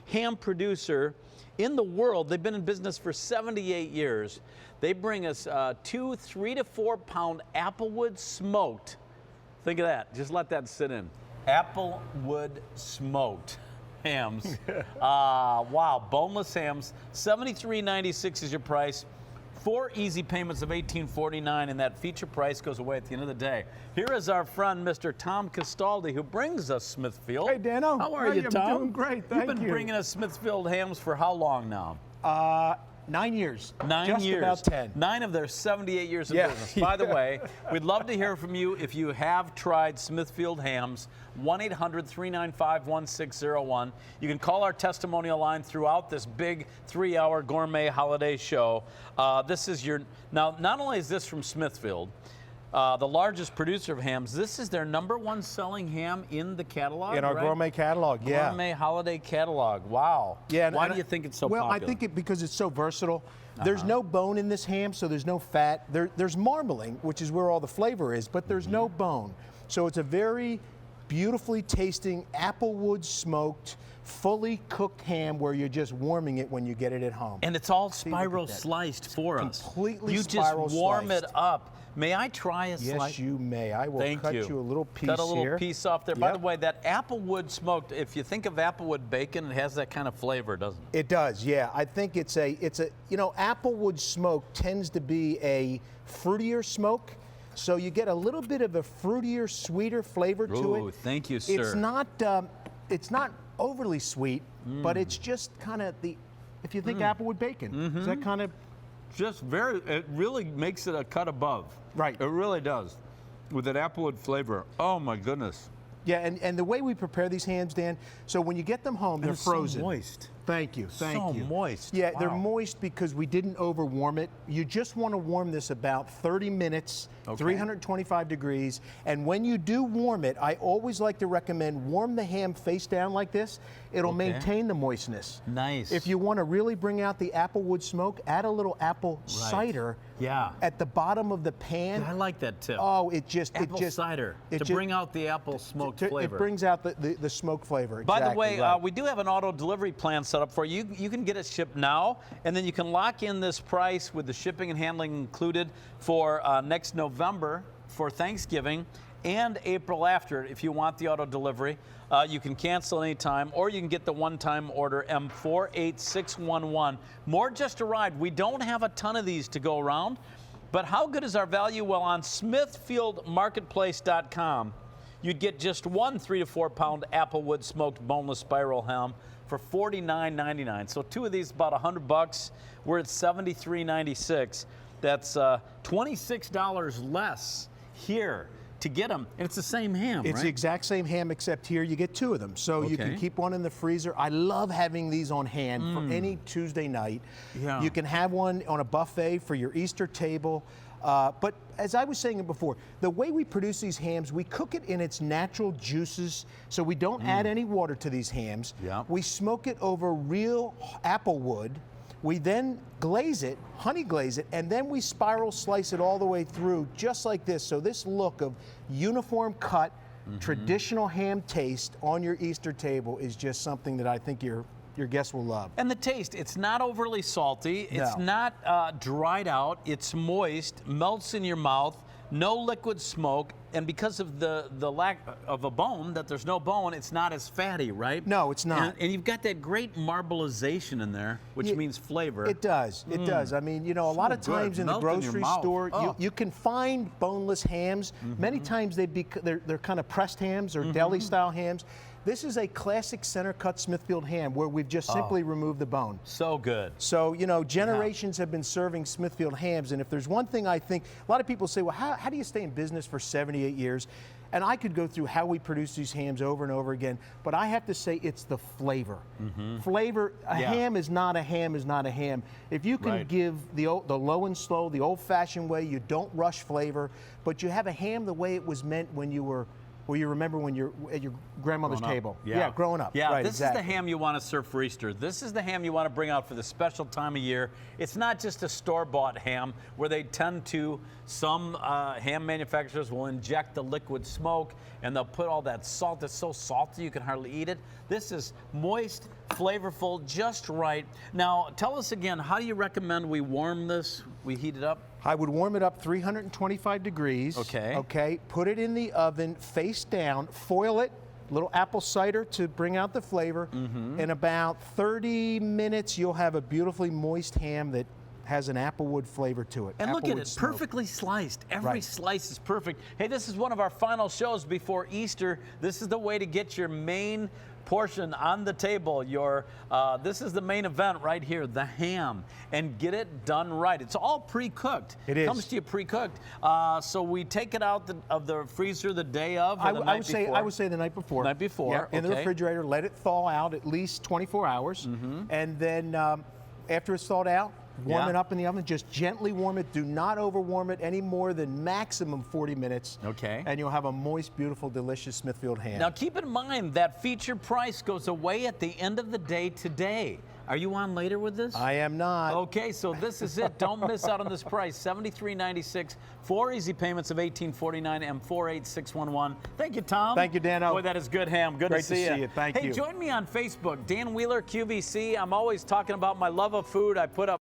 ham producer in the world. They've been in business for 78 years. They bring us 2 3 to 4 pound Applewood smoked. Think of that. Just let that sit in. Applewood smoked hams. Wow, boneless hams. $73.96 is your price. 4 easy payments of $18.49, and that feature price goes away at the end of the day. Here is our friend, Mr. Tom Castaldi, who brings us Smithfield. Hey, Dano. How are you, Tom? I'm doing great, thank you. You've been bringing us Smithfield hams for how long now? 9 years. 9 Just years. about 10. 9 of their 78 years of Yeah. business. By the way, we'd love to hear from you if you have tried Smithfield hams. 1-800-395-1601. You can call our testimonial line throughout this big 3-hour gourmet holiday show. This is your, now not only is this from Smithfield, the largest producer of hams, this is their #1 selling ham in the catalog, In our gourmet catalog, yeah. Gourmet holiday catalog, wow. Yeah. Why do you think it's so popular? Well, I think because it's so versatile. There's no bone in this ham, so there's no fat. There's marbling, which is where all the flavor is, but there's no bone. So it's a very beautifully tasting Applewood smoked, fully cooked ham where you're just warming it when you get it at home. And it's all spiral sliced for us. Completely You spiral just warm sliced. it up. May I try a slice? Yes, you may. I will cut you a little piece here. Cut a little piece off there. By Yep. the way, that Applewood smoked, if you think of Applewood bacon, it has that kind of flavor, doesn't it? It does, yeah. I think it's a, you know, Applewood smoke tends to be a fruitier smoke. So you get a little bit of a fruitier, sweeter flavor to it. Ooh, thank you, sir. It's not overly sweet, but it's just kind of the, if you think Applewood bacon, is that kind of, Just very, it really makes it a cut above. Right. It really does. With that Applewood flavor. Oh my goodness. yeah, and the way we prepare these hams, Dan, so when you get them home, they're it's frozen. so moist. Thank you, thank So you. moist. Yeah, they're Wow. moist because we didn't over warm it. You just want to warm this about 30 minutes, 325 degrees. And when you do warm it, I always like to recommend warm the ham face down like this. It'll maintain the moistness. Nice. If you want to really bring out the Applewood smoke, add a little apple cider at the bottom of the pan. I like that tip. Oh, Apple cider to bring out the apple smoke flavor. It brings out the smoke flavor. By the exactly way, right. we do have an auto delivery plan set up for you. You can get it shipped now, and then you can lock in this price with the shipping and handling included for next November for Thanksgiving and April after if you want the auto delivery. You can cancel anytime, or you can get the one-time order M48611. More just arrived. We don't have a ton of these to go around, but how good is our value? Well, on SmithfieldMarketplace.com, you'd get just 1 3 to 4 pound Applewood smoked boneless spiral ham for $49.99. So 2 of these about $100. We're at $73.96. That's $26 less here to get them. And it's the same ham, It's right? the exact same ham, except here you get 2 of them. So you can keep one in the freezer. I love having these on hand for any Tuesday night. Yeah. You can have one on a buffet for your Easter table. But as I was saying before, the way we produce these hams, we cook it in its natural juices, so we don't add any water to these hams. Yeah. We smoke it over real Applewood. We then glaze it, honey glaze it, and then we spiral slice it all the way through, just like this. So this look of uniform cut, traditional ham taste on your Easter table is just something that I think your guests will love. And the taste, it's not overly salty. It's not dried out. It's moist, melts in your mouth, no liquid smoke. And because of the lack of a bone, that there's no bone, it's not as fatty, right? No, it's not. And you've got that great marbleization in there, which means flavor. It does. It does. I mean, you know, a lot of times in the Melt in your grocery mouth. store, Oh. you can find boneless hams. Many times they're kind of pressed hams or deli style hams. This is a classic center cut Smithfield ham where we've just simply removed the bone. So good. So, you know, generations have been serving Smithfield hams, and if there's one thing I think, a lot of people say, well, how do you stay in business for 78 years? And I could go through how we produce these hams over and over again, but I have to say it's the flavor. Flavor, a ham is not a ham is not a ham. If you can give the low and slow, the old-fashioned way, you don't rush flavor, but you have a ham the way it was meant when you were, well, you remember when you're at your grandmother's table. Yeah, growing up. Yeah, right, this exactly. is the ham you want to serve for Easter. This is the ham you want to bring out for the special time of year. It's not just a store-bought ham where they tend to, some ham manufacturers will inject the liquid smoke and they'll put all that salt. It's so salty you can hardly eat it. This is moist, flavorful, just right. Now, tell us again, how do you recommend we warm this? We heat it up? I would warm it up 325 degrees. Okay. Okay. Put it in the oven face down, foil it, little apple cider to bring out the flavor. In about 30 minutes, you'll have a beautifully moist ham that has an Applewood flavor to it. And look at Applewood it, smoke. perfectly sliced. Every Right. slice is perfect. Hey, this is one of our final shows before Easter. This is the way to get your main portion on the table. This is the main event right here, the ham, and get it done right. It's all pre-cooked. It is. Comes to you pre-cooked. So we take it out of the freezer the day of, or the night before? I would say the night before. Night before, Yeah, in the okay. refrigerator, let it thaw out at least 24 hours. And then after it's thawed out, warm Yeah. it up in the oven. Just gently warm it. Do not overwarm it any more than maximum 40 minutes. Okay. And you'll have a moist, beautiful, delicious Smithfield ham. Now keep in mind that feature price goes away at the end of the day today. Are you on later with this? I am not. Okay, so this is it. Don't miss out on this price. $73.96, 4 easy payments of $18.49 and 48611. Thank you, Tom. Thank you, Dano. Boy, that is good ham. Good Great to see you. Thank you. Hey, join me on Facebook, Dan Wheeler, QVC. I'm always talking about my love of food. I put up